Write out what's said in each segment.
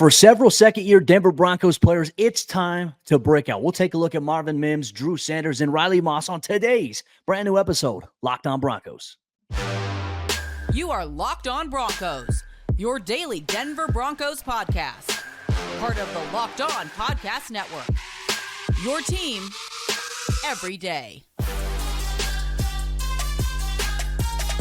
For several second-year Denver Broncos players, it's time to break out. We'll take a look at Marvin Mims, Drew Sanders, and Riley Moss on today's brand new episode, Locked On Broncos. You are Locked On Broncos, your daily Denver Broncos podcast. Part of the Locked On Podcast Network. Your team every day.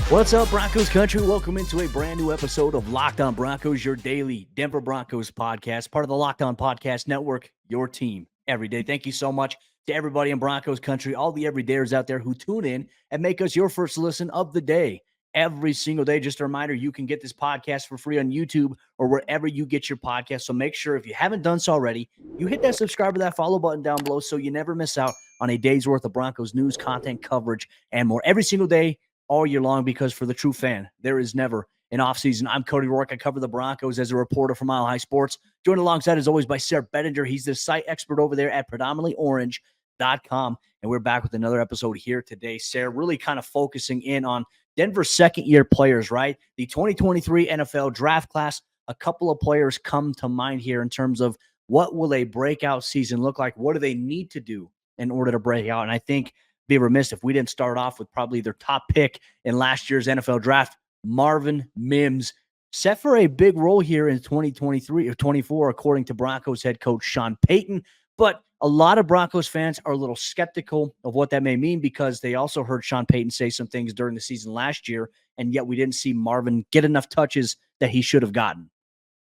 What's up, Broncos Country? Welcome into a brand new episode of Locked On Broncos, your daily Denver Broncos podcast, part of the Locked On Podcast Network, your team every day. Thank you so much to everybody in Broncos Country, all the everydayers out there who tune in and make us your first listen of the day every single day. Just a reminder, you can get this podcast for free on YouTube or wherever you get your podcast. So make sure, if you haven't done so already, you hit that subscribe or that follow button down below so you never miss out on a day's worth of Broncos news, content, coverage, and more every single day, all year long, because for the true fan, there is never an offseason. I'm Cody Roark. I cover the Broncos as a reporter for Mile High Sports. Joined alongside, as always, by Sayre Bedinger. He's the site expert over there at predominantlyorange.com. And we're back with another episode here today. Sayre, really kind of focusing in on Denver's second-year players, right? The 2023 NFL draft class. A couple of players come to mind here in terms of what will a breakout season look like? What do they need to do in order to break out? And I think be remiss if we didn't start off with probably their top pick in last year's NFL draft, Marvin Mims, set for a big role here in 2023 or 24, according to Broncos head coach Sean Payton. But a lot of Broncos fans are a little skeptical of what that may mean because they also heard Sean Payton say some things during the season last year, and yet we didn't see Marvin get enough touches that he should have gotten.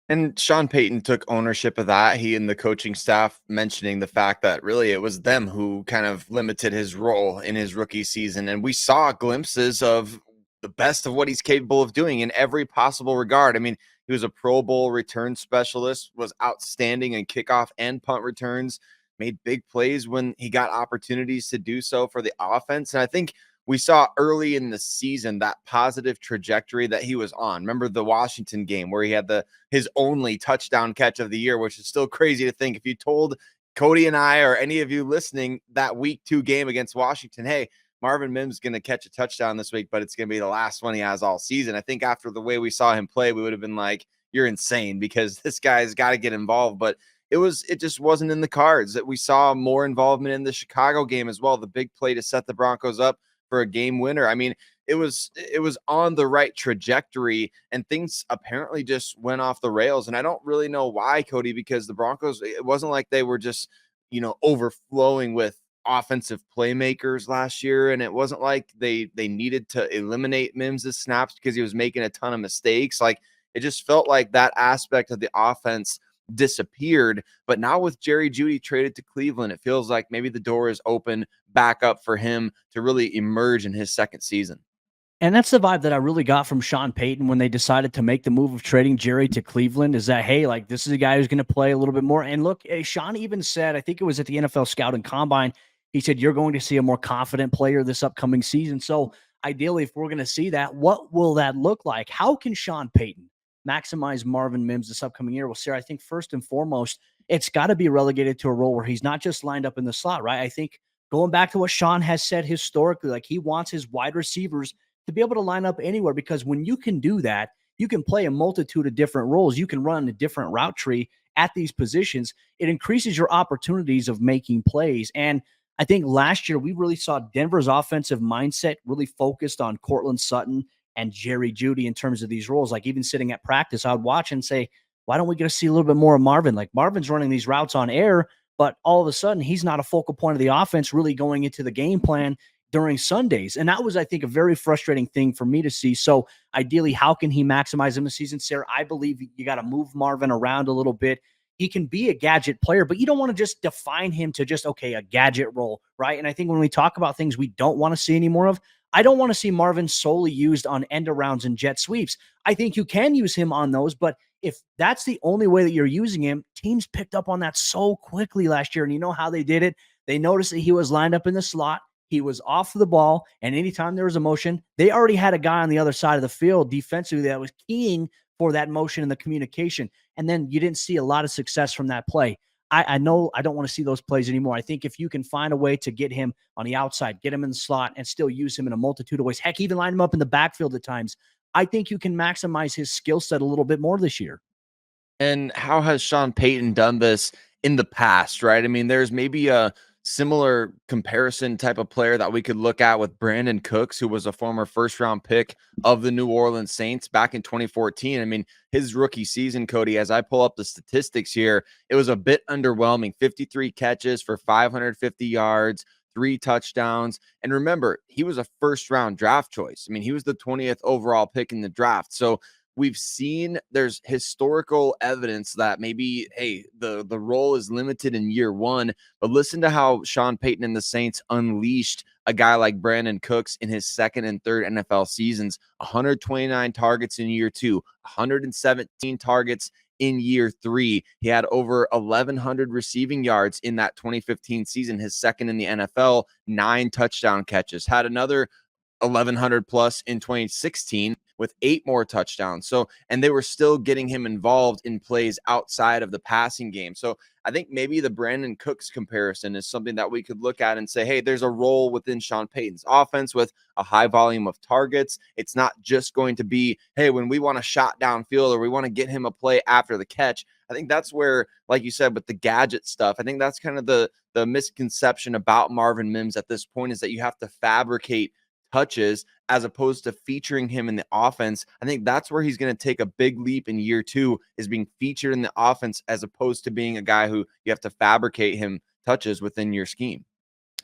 And Sean Payton took ownership of that. He and the coaching staff mentioning the fact that really it was them who kind of limited his role in his rookie season. And we saw glimpses of the best of what he's capable of doing in every possible regard. I mean, he was a Pro Bowl return specialist, was outstanding in kickoff and punt returns, made big plays when he got opportunities to do so for the offense. And I think we saw early in the season that positive trajectory that he was on. Remember the Washington game where he had his only touchdown catch of the year, which is still crazy to think. If you told Cody and I or any of you listening that week 2 game against Washington, hey, Marvin Mims is going to catch a touchdown this week, but it's going to be the last one he has all season. I think after the way we saw him play, we would have been like, you're insane because this guy's got to get involved. But it just wasn't in the cards. That we saw more involvement in the Chicago game as well. The big play to set the Broncos up for a game winner. I mean, it was on the right trajectory, and things apparently just went off the rails. And I don't really know why, Cody, because the Broncos, it wasn't like they were just, overflowing with offensive playmakers last year. And it wasn't like they needed to eliminate Mims' snaps because he was making a ton of mistakes. Like, it just felt like that aspect of the offense disappeared. But now with Jerry Jeudy traded to Cleveland, it feels like maybe the door is open back up for him to really emerge in his second season. And that's the vibe that I really got from Sean Payton when they decided to make the move of trading Jerry to Cleveland, is that, hey, like, this is a guy who's going to play a little bit more. And look, Sean even said, I think it was at the NFL Scouting Combine, he said, you're going to see a more confident player this upcoming season. So ideally, if we're going to see that, what will that look like? How can Sean Payton maximize Marvin Mims this upcoming year? Well, Sayre, I think first and foremost, it's got to be relegated to a role where he's not just lined up in the slot, right? I think going back to what Sean has said historically, like, he wants his wide receivers to be able to line up anywhere, because when you can do that, you can play a multitude of different roles. You can run a different route tree at these positions. It increases your opportunities of making plays. And I think last year we really saw Denver's offensive mindset really focused on Courtland Sutton and Jerry Jeudy in terms of these roles. Like, even sitting at practice, I would watch and say, why don't we get to see a little bit more of Marvin? Like, Marvin's running these routes on air, but all of a sudden he's not a focal point of the offense really going into the game plan during Sundays. And that was, I think, a very frustrating thing for me to see. So ideally, how can he maximize him this season, Sayre? I believe you got to move Marvin around a little bit. He can be a gadget player, but you don't want to just define him to just, okay, a gadget role, right? And I think when we talk about things we don't want to see any more of, I don't want to see Marvin solely used on end arounds and jet sweeps. I think you can use him on those, but if that's the only way that you're using him, teams picked up on that so quickly last year. And you know how they did it? They noticed that he was lined up in the slot. He was off the ball, and anytime there was a motion, they already had a guy on the other side of the field defensively that was keying for that motion and the communication. And then you didn't see a lot of success from that play. I know I don't want to see those plays anymore. I think if you can find a way to get him on the outside, get him in the slot, and still use him in a multitude of ways, heck, even line him up in the backfield at times, I think you can maximize his skill set a little bit more this year. And how has Sean Payton done this in the past, right? I mean, there's maybe a similar comparison type of player that we could look at with Brandon Cooks, who was a former first round pick of the New Orleans Saints back in 2014. I mean, his rookie season, Cody, as I pull up the statistics here, it was a bit underwhelming. 53 catches for 550 yards, 3 touchdowns. And remember, he was a first round draft choice. I mean, he was the 20th overall pick in the draft. So we've seen there's historical evidence that maybe, hey, the role is limited in year one, but listen to how Sean Payton and the Saints unleashed a guy like Brandon Cooks in his second and third NFL seasons. 129 targets in year two, 117 targets in year three. He had over 1,100 receiving yards in that 2015 season, his second in the NFL, 9 touchdown catches. Had another 1,100 plus in 2016 with 8 more touchdowns. So, and they were still getting him involved in plays outside of the passing game. So I think maybe the Brandon Cooks comparison is something that we could look at and say, hey, there's a role within Sean Payton's offense with a high volume of targets. It's not just going to be, hey, when we want a shot downfield or we want to get him a play after the catch. I think that's where, like you said, with the gadget stuff, I think that's kind of the misconception about Marvin Mims at this point, is that you have to fabricate touches as opposed to featuring him in the offense. I think that's where he's going to take a big leap in year two, is being featured in the offense as opposed to being a guy who you have to fabricate him touches within your scheme.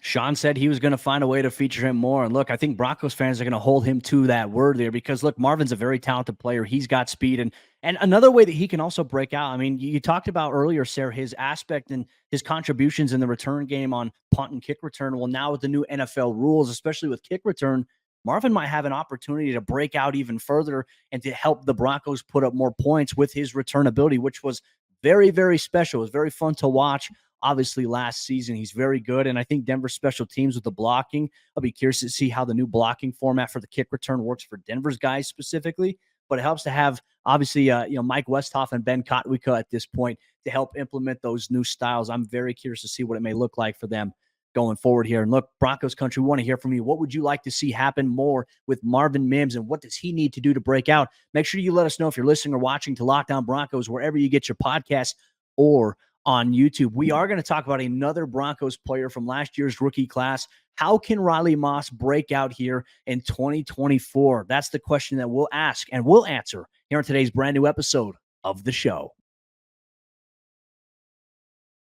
Sean said he was going to find a way to feature him more. And look, I think Broncos fans are going to hold him to that word there, because look, Marvin's a very talented player. He's got speed. And another way that he can also break out. I mean, you talked about earlier, Sayre, his aspect and his contributions in the return game on punt and kick return. Well, now with the new NFL rules, especially with kick return, Marvin might have an opportunity to break out even further and to help the Broncos put up more points with his return ability, which was very, very special. It was very fun to watch. Obviously, last season, he's very good. And I think Denver's special teams with the blocking, I'll be curious to see how the new blocking format for the kick return works for Denver's guys specifically. But it helps to have, obviously, Mike Westhoff and Ben Kotwika at this point to help implement those new styles. I'm very curious to see what it may look like for them going forward here. And look, Broncos Country, we want to hear from you. What would you like to see happen more with Marvin Mims, and what does he need to do to break out? Make sure you let us know if you're listening or watching to Lockdown Broncos, wherever you get your podcasts, or on YouTube. We are going to talk about another Broncos player from last year's rookie class. How can Riley Moss break out here in 2024? That's the question that we'll ask and we'll answer here on today's brand new episode of the show.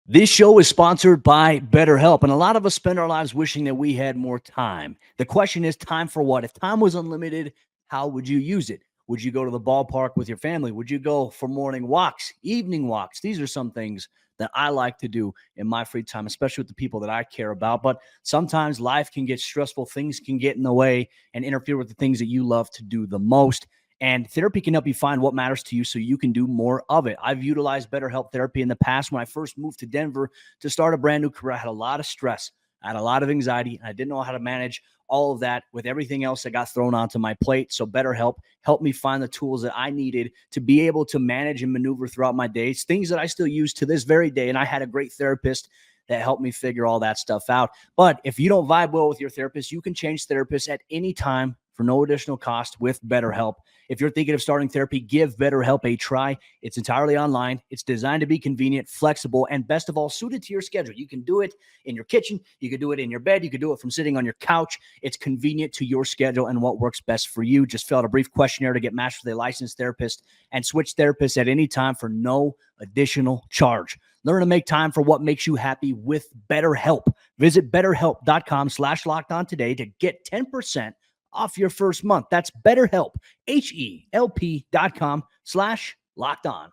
This show is sponsored by BetterHelp, and a lot of us spend our lives wishing that we had more time. The question is, time for what? If time was unlimited, how would you use it? Would you go to the ballpark with your family? Would you go for morning walks, evening walks? These are some things that I like to do in my free time, especially with the people that I care about. But sometimes life can get stressful. Things can get in the way and interfere with the things that you love to do the most. And therapy can help you find what matters to you so you can do more of it. I've utilized BetterHelp therapy in the past. When I first moved to Denver to start a brand new career, I had a lot of stress. I had a lot of anxiety, and I didn't know how to manage all of that with everything else that got thrown onto my plate. So BetterHelp helped me find the tools that I needed to be able to manage and maneuver throughout my days, things that I still use to this very day. And I had a great therapist that helped me figure all that stuff out. But if you don't vibe well with your therapist, you can change therapists at any time for no additional cost with BetterHelp. If you're thinking of starting therapy, give BetterHelp a try. It's entirely online. It's designed to be convenient, flexible, and best of all, suited to your schedule. You can do it in your kitchen. You can do it in your bed. You can do it from sitting on your couch. It's convenient to your schedule and what works best for you. Just fill out a brief questionnaire to get matched with a licensed therapist and switch therapists at any time for no additional charge. Learn to make time for what makes you happy with BetterHelp. Visit BetterHelp.com/lockedon today to get 10% off your first month. That's BetterHelp, HELP.com/lockedon.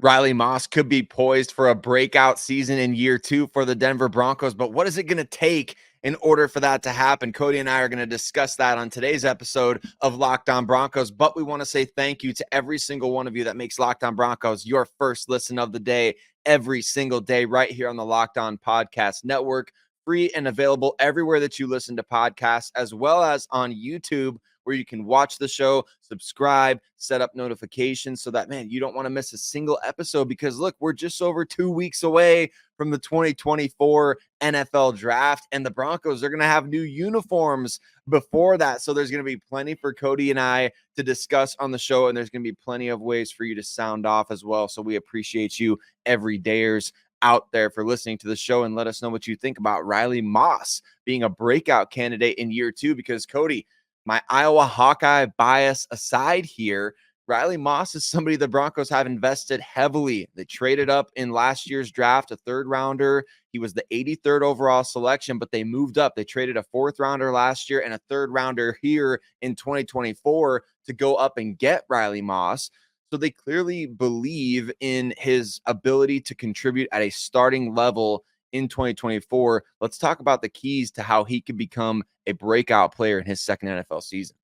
Riley Moss could be poised for a breakout season in year two for the Denver Broncos, but what is it going to take in order for that to happen? Cody and I are going to discuss that on today's episode of Locked On Broncos, but we want to say thank you to every single one of you that makes Locked On Broncos your first listen of the day every single day right here on the Locked On Podcast Network. Free and available everywhere that you listen to podcasts, as well as on YouTube, where you can watch the show, subscribe, set up notifications so that, man, you don't want to miss a single episode because, look, we're just over 2 weeks away from the 2024 NFL draft, and the Broncos are going to have new uniforms before that. So there's going to be plenty for Cody and I to discuss on the show, and there's going to be plenty of ways for you to sound off as well. So we appreciate you everydayers out there for listening to the show, and let us know what you think about Riley Moss being a breakout candidate in year 2, because Cody, my Iowa Hawkeye bias aside here, Riley Moss is somebody the Broncos have invested heavily. They traded up in last year's draft, a 3rd rounder. He was the 83rd overall selection, but they moved up. They traded a 4th rounder last year and a 3rd rounder here in 2024 to go up and get Riley Moss. So they clearly believe in his ability to contribute at a starting level in 2024. Let's talk about the keys to how he could become a breakout player in his 2nd NFL season.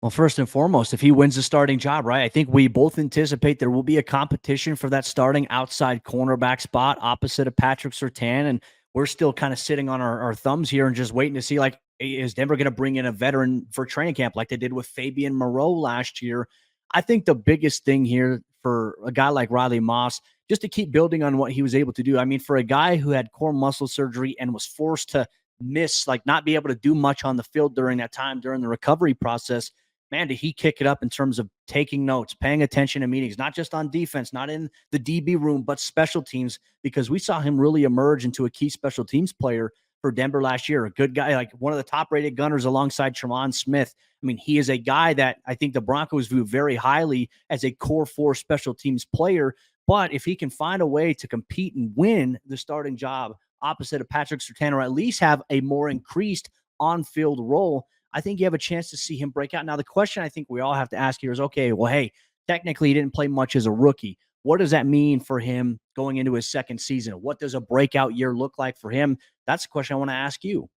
Well, first and foremost, if he wins the starting job, right, I think we both anticipate there will be a competition for that starting outside cornerback spot opposite of Patrick Surtain. And we're still kind of sitting on our thumbs here and just waiting to see, like, is Denver going to bring in a veteran for training camp like they did with Fabian Moreau last year? I think the biggest thing here for a guy like Riley Moss, just to keep building on what he was able to do. I mean, for a guy who had core muscle surgery and was forced to miss, like not be able to do much on the field during that time, during the recovery process, man, did he kick it up in terms of taking notes, paying attention to meetings, not just on defense, not in the DB room, but special teams, because we saw him really emerge into a key special teams player for Denver last year. A good guy, like one of the top-rated gunners alongside Tremont Smith. I mean, he is a guy that I think the Broncos view very highly as a core 4 special teams player. But if he can find a way to compete and win the starting job opposite of Patrick Surtain, or at least have a more increased on-field role, I think you have a chance to see him break out. Now, the question I think we all have to ask here is, okay, well, hey, technically he didn't play much as a rookie. What does that mean for him going into his 2nd season? What does a breakout year look like for him? That's the question I want to ask you.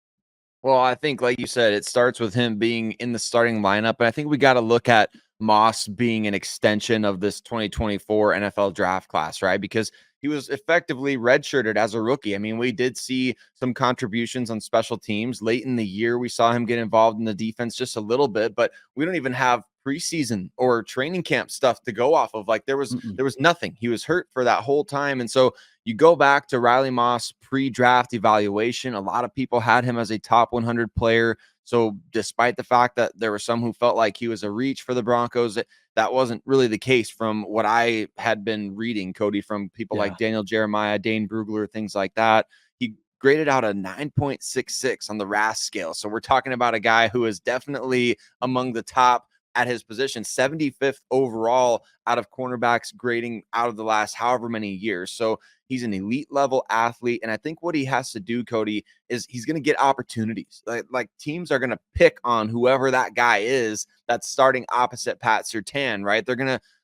Well, I think, like you said, it starts with him being in the starting lineup. And I think we got to look at Moss being an extension of this 2024 NFL draft class, right? Because he was effectively redshirted as a rookie. I mean, we did see some contributions on special teams late in the year. We saw him get involved in the defense just a little bit, but we don't even have preseason or training camp stuff to go off of. Like there was nothing. He was hurt for that whole time. And so you go back to Riley Moss pre-draft evaluation. A lot of people had him as a top 100 player. So despite the fact that there were some who felt like he was a reach for the Broncos, that wasn't really the case from what I had been reading, Cody, from people like Daniel Jeremiah, Dane Brugler, things like that. He graded out a 9.66 on the RAS scale. So we're talking about a guy who is definitely among the top at his position, 75th overall out of cornerbacks grading out of the last however many years. So he's an elite level athlete. And I think what he has to do, Cody, is he's going to get opportunities. Like teams are going to pick on whoever that guy is that's starting opposite Pat Surtain, right?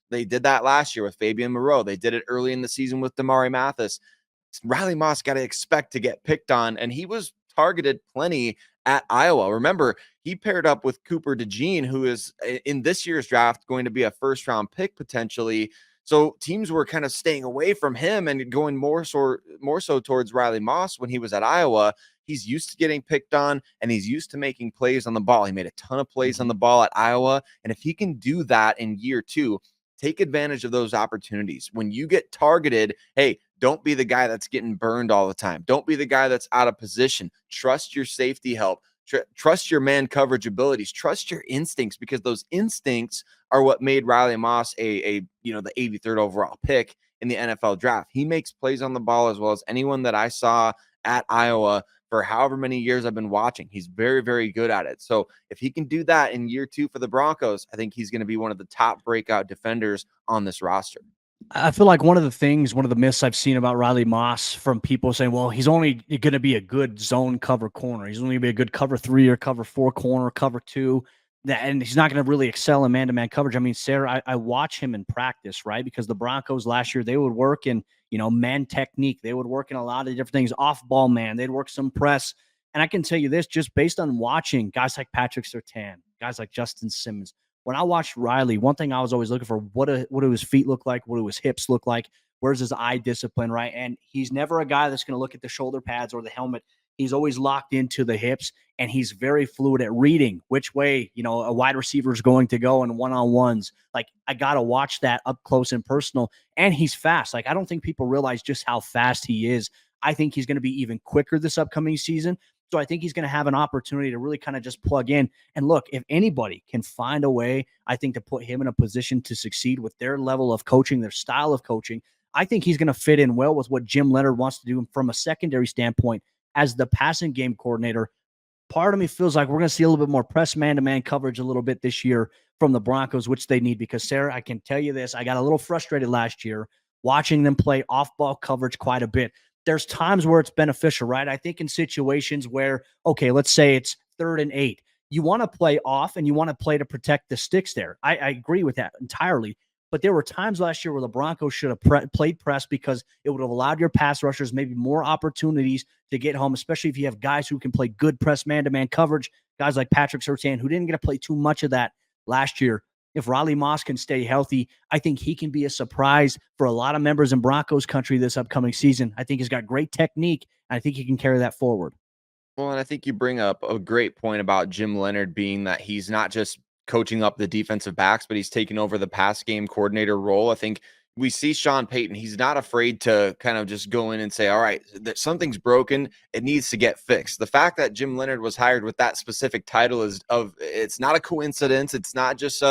They did that last year with Fabian Moreau. They did it early in the season with Damari Mathis. Riley Moss got to expect to get picked on, and he was targeted plenty at Iowa. Remember, he paired up with Cooper DeJean, who is in this year's draft going to be a 1st-round pick potentially. So teams were kind of staying away from him and going more so towards Riley Moss when he was at Iowa. He's used to getting picked on, and he's used to making plays on the ball. He made a ton of plays on the ball at Iowa, and if he can do that in year 2, take advantage of those opportunities. When you get targeted, hey, don't be the guy that's getting burned all the time. Don't be the guy that's out of position. Trust your safety help. Trust your man coverage abilities. Trust your instincts, because those instincts are what made Riley Moss the 83rd overall pick in the NFL draft. He makes plays on the ball as well as anyone that I saw at Iowa for however many years I've been watching. He's very, very good at it. So if he can do that in year 2 for the Broncos, I think he's going to be one of the top breakout defenders on this roster. I feel like one of the myths I've seen about Riley Moss from people saying, well, he's only going to be a good zone cover corner. He's only going to be a good cover 3 or cover 4 corner, cover 2. And he's not going to really excel in man-to-man coverage. I mean, Sayre, I watch him in practice, right? Because the Broncos last year, they would work in, man technique. They would work in a lot of different things, off-ball man. They'd work some press. And I can tell you this, just based on watching guys like Patrick Surtain, guys like Justin Simmons, when I watched Riley, one thing I was always looking for, what do his feet look like? What do his hips look like? Where's his eye discipline, right? And he's never a guy that's going to look at the shoulder pads or the helmet He's always locked into the hips, and he's very fluid at reading which way, a wide receiver is going to go in one-on-ones. Like, I got to watch that up close and personal. And he's fast. Like, I don't think people realize just how fast he is. I think he's going to be even quicker this upcoming season. So I think he's going to have an opportunity to really kind of just plug in. And look, if anybody can find a way, I think, to put him in a position to succeed with their level of coaching, their style of coaching, I think he's going to fit in well with what Jim Leonard wants to do from a secondary standpoint as the passing game coordinator. Part of me feels like we're going to see a little bit more press man-to-man coverage a little bit this year from the Broncos, which they need, because, Sayre, I can tell you this, I got a little frustrated last year watching them play off-ball coverage quite a bit. There's times where it's beneficial, right? I think in situations where, okay, let's say it's 3rd and 8, you want to play off and you want to play to protect the sticks there. I agree with that entirely. But there were times last year where the Broncos should have played press, because it would have allowed your pass rushers maybe more opportunities to get home, especially if you have guys who can play good press man-to-man coverage, guys like Patrick Surtain, who didn't get to play too much of that last year. If Riley Moss can stay healthy, I think he can be a surprise for a lot of members in Broncos country this upcoming season. I think he's got great technique, and I think he can carry that forward. Well, and I think you bring up a great point about Jim Leonard being that he's not just coaching up the defensive backs, but he's taking over the pass game coordinator role. I think we see Sean Payton. He's not afraid to kind of just go in and say, all right, that something's broken. It needs to get fixed. The fact that Jim Leonard was hired with that specific title it's not a coincidence. It's not just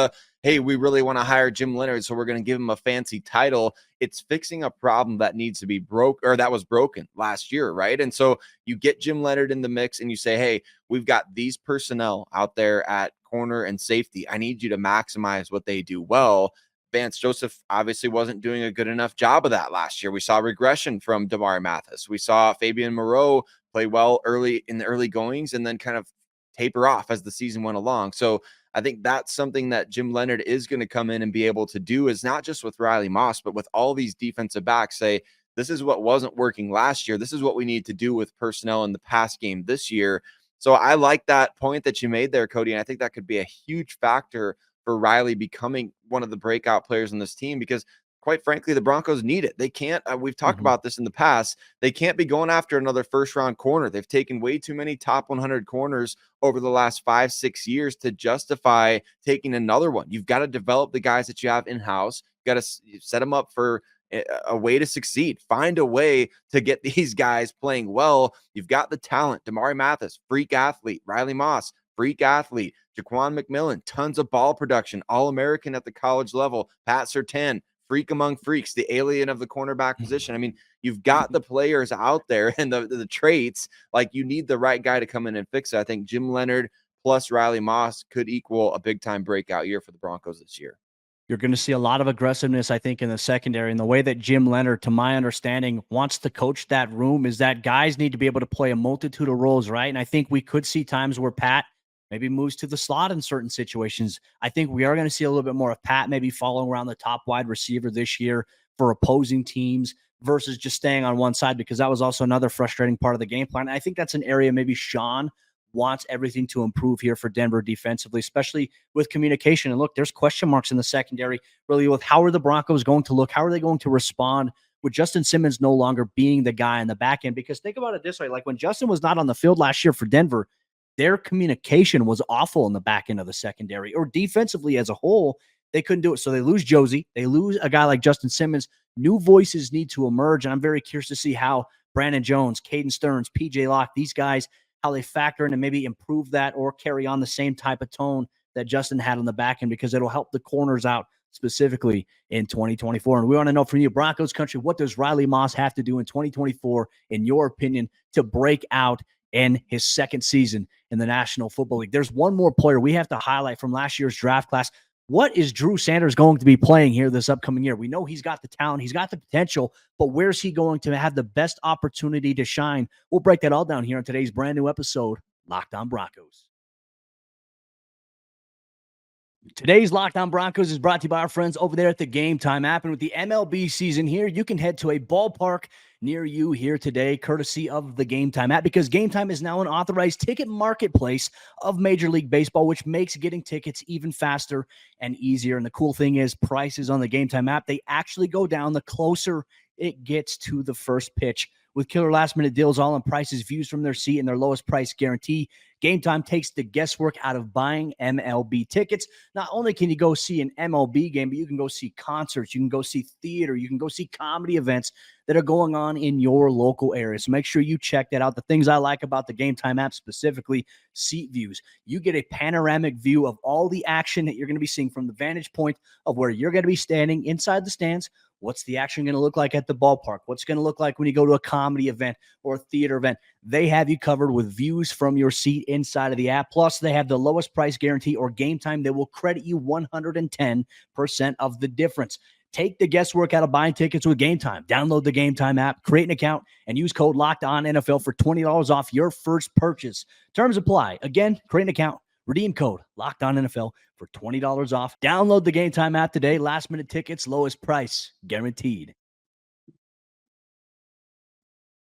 hey, we really want to hire Jim Leonard, so we're going to give him a fancy title. It's fixing a problem that needs to be that was broken last year, right? And so you get Jim Leonard in the mix and you say, hey, we've got these personnel out there at corner and safety. I need you to maximize what they do well. Vance Joseph obviously wasn't doing a good enough job of that last year. We saw regression from Damari Mathis. We saw Fabian Moreau play well early in the early goings and then kind of taper off as the season went along. So I think that's something that Jim Leonard is going to come in and be able to do, is not just with Riley Moss, but with all these defensive backs, say, this is what wasn't working last year. This is what we need to do with personnel in the pass game this year. So I like that point that you made there, Cody. And I think that could be a huge factor for Riley becoming one of the breakout players on this team, because quite frankly, the Broncos need it. They can't, we've talked about this in the past, they can't be going after another first-round corner. They've taken way too many top 100 corners over the last 5-6 years to justify taking another one. You've got to develop the guys that you have in-house. You got to set them up for a way to succeed. Find a way to get these guys playing well. You've got the talent. Damari Mathis, freak athlete. Riley Moss, freak athlete. Jaquan McMillan, tons of ball production. All-American at the college level. Pat Surtain, freak among freaks, the alien of the cornerback position. I mean, you've got the players out there and the traits. Like, you need the right guy to come in and fix it. I think Jim Leonard plus Riley Moss could equal a big-time breakout year for the Broncos this year. You're going to see a lot of aggressiveness, I think, in the secondary. And the way that Jim Leonard, to my understanding, wants to coach that room is that guys need to be able to play a multitude of roles, right? And I think we could see times where Pat maybe moves to the slot in certain situations. I think we are going to see a little bit more of Pat maybe following around the top wide receiver this year for opposing teams versus just staying on one side, because that was also another frustrating part of the game plan. And I think that's an area maybe Sean wants everything to improve here for Denver defensively, especially with communication. And look, there's question marks in the secondary, really, with how are the Broncos going to look? How are they going to respond with Justin Simmons no longer being the guy in the back end? Because think about it this way, like when Justin was not on the field last year for Denver, their communication was awful in the back end of the secondary, or defensively as a whole. They couldn't do it. So they lose Josie. They lose a guy like Justin Simmons. New voices need to emerge. And I'm very curious to see how Brandon Jones, Caden Stearns, PJ Locke, these guys, how they factor in and maybe improve that or carry on the same type of tone that Justin had on the back end, because it'll help the corners out specifically in 2024. And we want to know from you, Broncos country, what does Riley Moss have to do in 2024, in your opinion, to break out in his second season in the National Football League? There's one more player we have to highlight from last year's draft class. What is Drew Sanders going to be playing here this upcoming year? We know he's got the talent, he's got the potential, but where's he going to have the best opportunity to shine? We'll break that all down here on today's brand new episode, Locked On Broncos. Today's Locked On Broncos is brought to you by our friends over there at the GameTime app. And with the MLB season here, you can head to a ballpark near you here today, courtesy of the GameTime app, because GameTime is now an authorized ticket marketplace of Major League Baseball, which makes getting tickets even faster and easier. And the cool thing is, prices on the GameTime app, they actually go down the closer it gets to the first pitch, with killer last-minute deals, all-in prices, views from their seat, and their lowest price guarantee. GameTime takes the guesswork out of buying MLB tickets. Not only can you go see an MLB game, but you can go see concerts, you can go see theater, you can go see comedy events that are going on in your local area. So make sure you check that out. The things I like about the GameTime app, specifically seat views. You get a panoramic view of all the action that you're going to be seeing from the vantage point of where you're going to be standing inside the stands. What's the action going to look like at the ballpark? What's going to look like when you go to a comedy event or a theater event? They have you covered with views from your seat inside of the app. Plus, they have the lowest price guarantee or game time. They will credit you 110% of the difference. Take the guesswork out of buying tickets with Game Time. Download the Game Time app, create an account, and use code LOCKEDONNFL for $20 off your first purchase. Terms apply. Again, create an account, redeem code LOCKEDONNFL for $20 off. Download the Game Time app today. Last minute tickets, lowest price, guaranteed.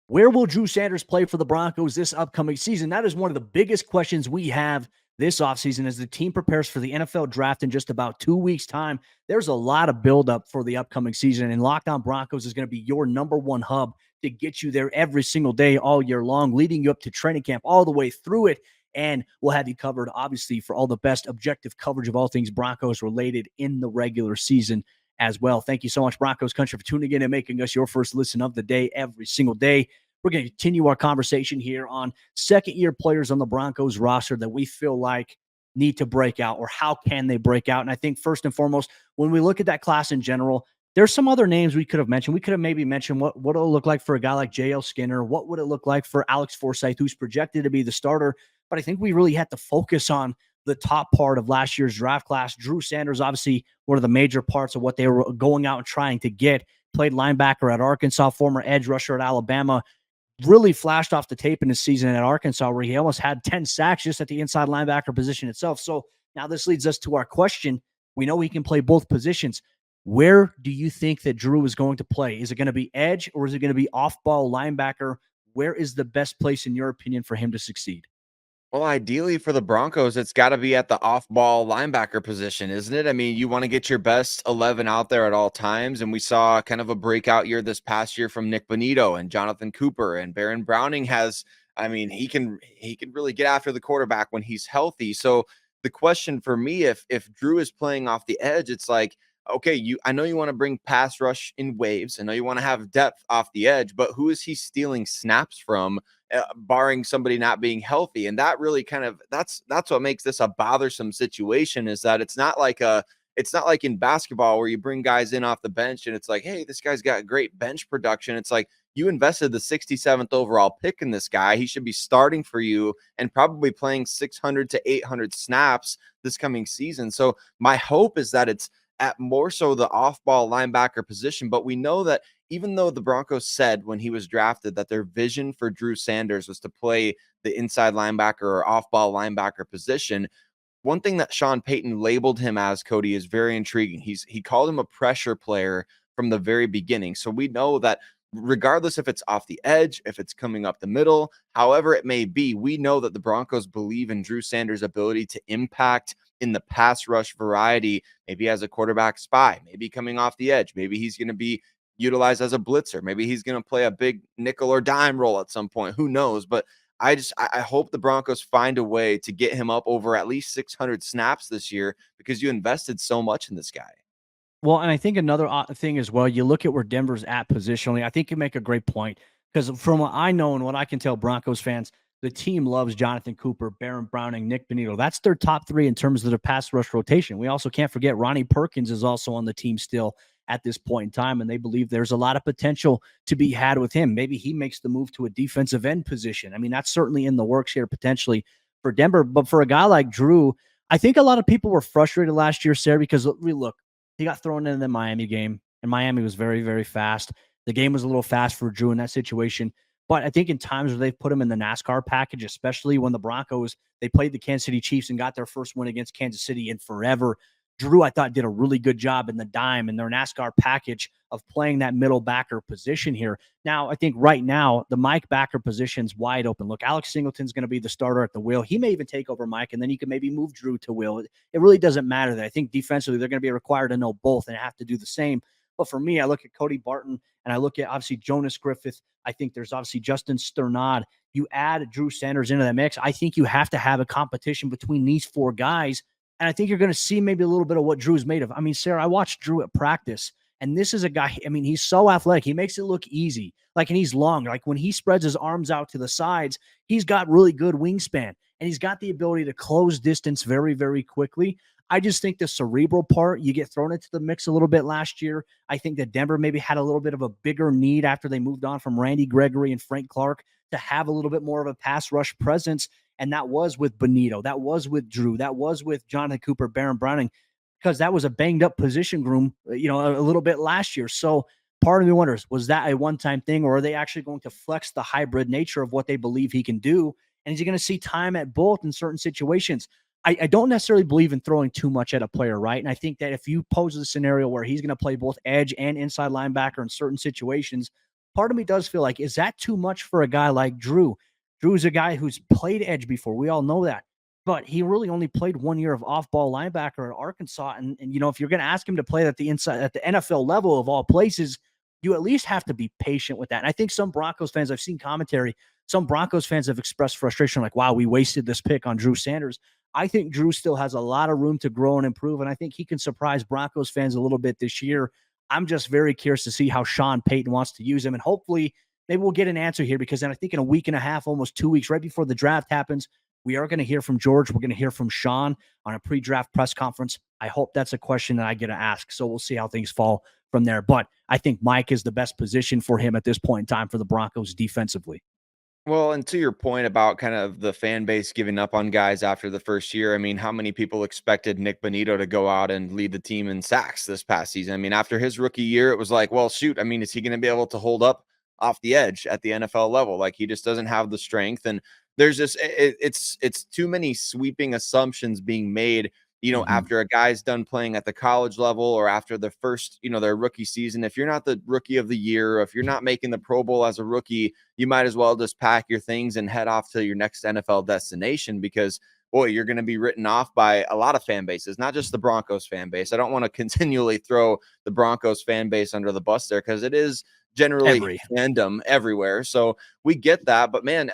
Where will Drew Sanders play for the Broncos this upcoming season? That is one of the biggest questions we have this offseason as the team prepares for the NFL draft in just about 2 weeks' time. There's a lot of buildup for the upcoming season, and Locked On Broncos is going to be your number one hub to get you there every single day, all year long, leading you up to training camp, all the way through it. And we'll have you covered, obviously, for all the best objective coverage of all things Broncos related in the regular season as well. Thank you so much, Broncos Country, for tuning in and making us your first listen of the day every single day. We're going to continue our conversation here on second-year players on the Broncos roster that we feel like need to break out, or how can they break out. And I think first and foremost, when we look at that class in general, there's some other names we could have mentioned. We could have maybe mentioned what it'll look like for a guy like J.L. Skinner. What would it look like for Alex Forsythe, who's projected to be the starter? But I think we really had to focus on the top part of last year's draft class. Drew Sanders, obviously, one of the major parts of what they were going out and trying to get. Played linebacker at Arkansas, former edge rusher at Alabama. Really flashed off the tape in his season at Arkansas, where he almost had 10 sacks just at the inside linebacker position itself. So now this leads us to our question. We know he can play both positions. Where do you think that Drew is going to play? Is it going to be edge, or is it going to be off-ball linebacker? Where is the best place, in your opinion, for him to succeed? Well, ideally for the Broncos, it's got to be at the off-ball linebacker position, isn't it? I mean, you want to get your best 11 out there at all times, and we saw kind of a breakout year this past year from Nick Bonito and Jonathan Cooper, and Baron Browning has, I mean, he can really get after the quarterback when he's healthy. So the question for me, if Drew is playing off the edge, it's like, okay, I know you want to bring pass rush in waves. I know you want to have depth off the edge, but who is he stealing snaps from, barring somebody not being healthy? And that really kind of, that's what makes this a bothersome situation, is that it's not like in basketball where you bring guys in off the bench and it's like, hey, this guy's got great bench production. It's like, you invested the 67th overall pick in this guy. He should be starting for you and probably playing 600 to 800 snaps this coming season. So my hope is that it's at more so the off-ball linebacker position. But we know that even though the Broncos said when he was drafted that their vision for Drew Sanders was to play the inside linebacker or off-ball linebacker position, one thing that Sean Payton labeled him as, Cody, is very intriguing. He called him a pressure player from the very beginning. So we know that regardless if it's off the edge, if it's coming up the middle, however it may be, we know that the Broncos believe in Drew Sanders' ability to impact in the pass rush variety, maybe as a quarterback spy, maybe coming off the edge, maybe he's going to be utilized as a blitzer, maybe he's going to play a big nickel or dime role at some point, who knows? But I hope the Broncos find a way to get him up over at least 600 snaps this year, because you invested so much in this guy. Well, and I think another thing as well, you look at where Denver's at positionally. I think you make a great point, because from what I know and what I can tell Broncos fans, the team loves Jonathan Cooper, Baron Browning, Nick Bonito. That's their top three in terms of their pass rush rotation. We also can't forget Ronnie Perkins is also on the team still at this point in time, and they believe there's a lot of potential to be had with him. Maybe he makes the move to a defensive end position. I mean, that's certainly in the works here potentially for Denver. But for a guy like Drew, I think a lot of people were frustrated last year, Sayre, because look, he got thrown in the Miami game, and Miami was very, very fast. The game was a little fast for Drew in that situation. But I think in times where they've put him in the NASCAR package, especially when the Broncos, they played the Kansas City Chiefs and got their first win against Kansas City in forever. Drew, I thought, did a really good job in the dime and their NASCAR package of playing that middle backer position here. Now, I think right now, the Mike backer position's wide open. Look, Alex Singleton's going to be the starter at the wheel. He may even take over Mike, and then you can maybe move Drew to wheel. It really doesn't matter that. I think defensively, they're going to be required to know both and have to do the same. But for me, I look at Cody Barton and I look at obviously Jonas Griffith. I think there's obviously Justin Sternad. You add Drew Sanders into that mix. I think you have to have a competition between these four guys. And I think you're going to see maybe a little bit of what Drew's made of. I mean, Sarah, I watched Drew at practice, and this is a guy, I mean, he's so athletic. He makes it look easy. Like, and he's long. Like, when he spreads his arms out to the sides, he's got really good wingspan, and he's got the ability to close distance very, very quickly. I just think the cerebral part, you get thrown into the mix a little bit last year. I think that Denver maybe had a little bit of a bigger need after they moved on from Randy Gregory and Frank Clark to have a little bit more of a pass rush presence. And that was with Benito. That was with Drew. That was with Jonathan Cooper, Baron Browning, because that was a banged up position room, a little bit last year. So part of me wonders, was that a one-time thing, or are they actually going to flex the hybrid nature of what they believe he can do? And is he going to see time at both in certain situations? I don't necessarily believe in throwing too much at a player, right? And I think that if you pose a scenario where he's going to play both edge and inside linebacker in certain situations, part of me does feel like, is that too much for a guy like Drew? Drew's a guy who's played edge before. We all know that. But he really only played 1 year of off-ball linebacker at Arkansas. And if you're going to ask him to play at the NFL level of all places, you at least have to be patient with that. And I think some Broncos fans, I've seen commentary, some Broncos fans have expressed frustration like, wow, we wasted this pick on Drew Sanders. I think Drew still has a lot of room to grow and improve, and I think he can surprise Broncos fans a little bit this year. I'm just very curious to see how Sean Payton wants to use him, and hopefully maybe we'll get an answer here, because then I think in a week and a half, almost 2 weeks, right before the draft happens, we are going to hear from George. We're going to hear from Sean on a pre-draft press conference. I hope that's a question that I get to ask, so we'll see how things fall from there. But I think Mike is the best position for him at this point in time for the Broncos defensively. Well, and to your point about kind of the fan base giving up on guys after the first year, I mean, how many people expected Nick Bonito to go out and lead the team in sacks this past season? I mean, after his rookie year, it was like, well, shoot, I mean, is he going to be able to hold up off the edge at the NFL level? Like, he just doesn't have the strength. And there's just, it's too many sweeping assumptions being made, after a guy's done playing at the college level, or after the first, their rookie season. If you're not the rookie of the year, or if you're not making the Pro Bowl as a rookie, you might as well just pack your things and head off to your next NFL destination, because boy, you're going to be written off by a lot of fan bases, not just the Broncos fan base. I don't want to continually throw the Broncos fan base under the bus there, because it is generally fandom everywhere. So we get that, but man,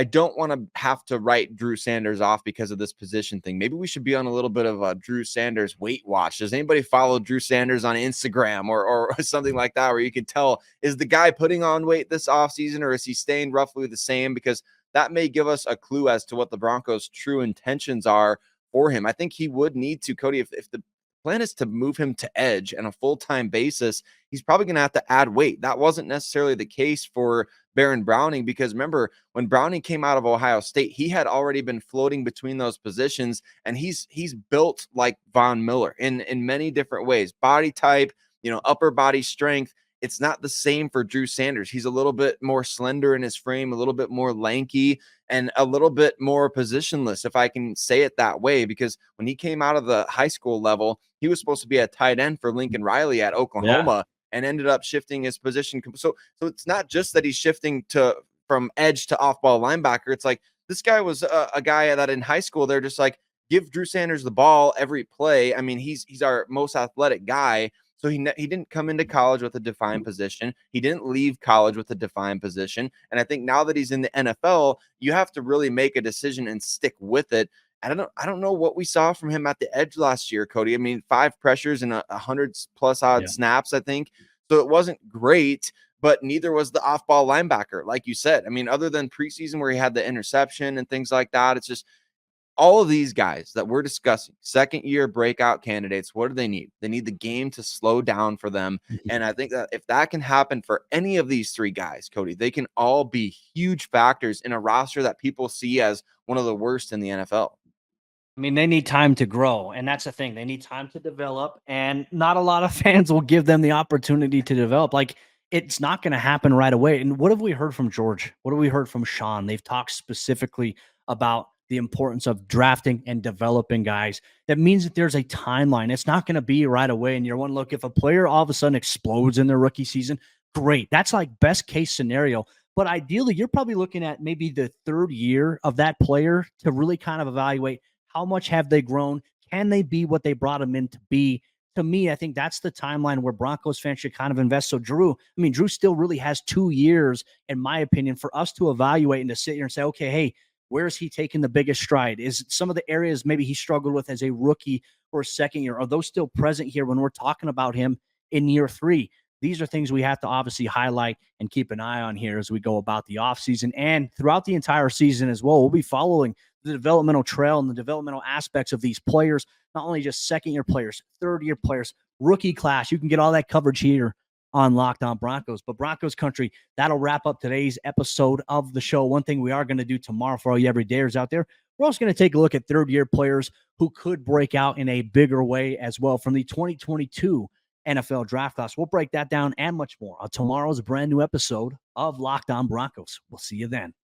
I don't want to have to write Drew Sanders off because of this position thing. Maybe we should be on a little bit of a Drew Sanders weight watch. Does anybody follow Drew Sanders on Instagram or something like that, where you can tell, is the guy putting on weight this offseason, or is he staying roughly the same? Because that may give us a clue as to what the Broncos' true intentions are for him. I think he would need to, Cody, if the plan is to move him to edge on a full-time basis, he's probably going to have to add weight. That wasn't necessarily the case for Baron Browning, because remember, when Browning came out of Ohio State, he had already been floating between those positions, and he's built like Von Miller in many different ways. Body type, upper body strength. It's not the same for Drew Sanders. He's a little bit more slender in his frame, a little bit more lanky, and a little bit more positionless, if I can say it that way, because when he came out of the high school level, he was supposed to be a tight end for Lincoln Riley at Oklahoma, and ended up shifting his position. So it's not just that he's shifting from edge to off-ball linebacker. It's like, this guy was a guy that in high school, they're just like, give Drew Sanders the ball every play. I mean, he's our most athletic guy. So he didn't come into college with a defined position. He didn't leave college with a defined position. And I think now that he's in the NFL, you have to really make a decision and stick with it. I don't know what we saw from him at the edge last year, Cody. I mean, 5 pressures and 100+ odd snaps, I think. So it wasn't great, but neither was the off-ball linebacker, like you said. I mean, other than preseason where he had the interception and things like that, it's just all of these guys that we're discussing, second-year breakout candidates, what do they need? They need the game to slow down for them. And I think that if that can happen for any of these 3 guys, Cody, they can all be huge factors in a roster that people see as one of the worst in the NFL. I mean, they need time to grow, and that's the thing. They need time to develop, and not a lot of fans will give them the opportunity to develop. Like, it's not going to happen right away. And what have we heard from George? What have we heard from Sean? They've talked specifically about the importance of drafting and developing guys. That means that there's a timeline. It's not going to be right away in year one. Look, if a player all of a sudden explodes in their rookie season, great. That's like best case scenario. But ideally, you're probably looking at maybe the 3rd year of that player to really kind of evaluate how much have they grown? Can they be what they brought them in to be? to me, I think that's the timeline where Broncos fans should kind of invest. So Drew still really has 2 years, in my opinion, for us to evaluate and to sit here and say, okay, hey, where is he taking the biggest stride? Is some of the areas maybe he struggled with as a rookie or second year, are those still present here when we're talking about him in year 3? These are things we have to obviously highlight and keep an eye on here as we go about the offseason and throughout the entire season as well. We'll be following the developmental trail and the developmental aspects of these players, not only just second-year players, third-year players, rookie class. You can get all that coverage here on Locked On Broncos. But Broncos Country, that'll wrap up today's episode of the show. One thing we are going to do tomorrow for all you everydayers out there, we're also going to take a look at third-year players who could break out in a bigger way as well from the 2022 NFL draft class. We'll break that down and much more on tomorrow's brand new episode of Locked On Broncos. We'll see you then.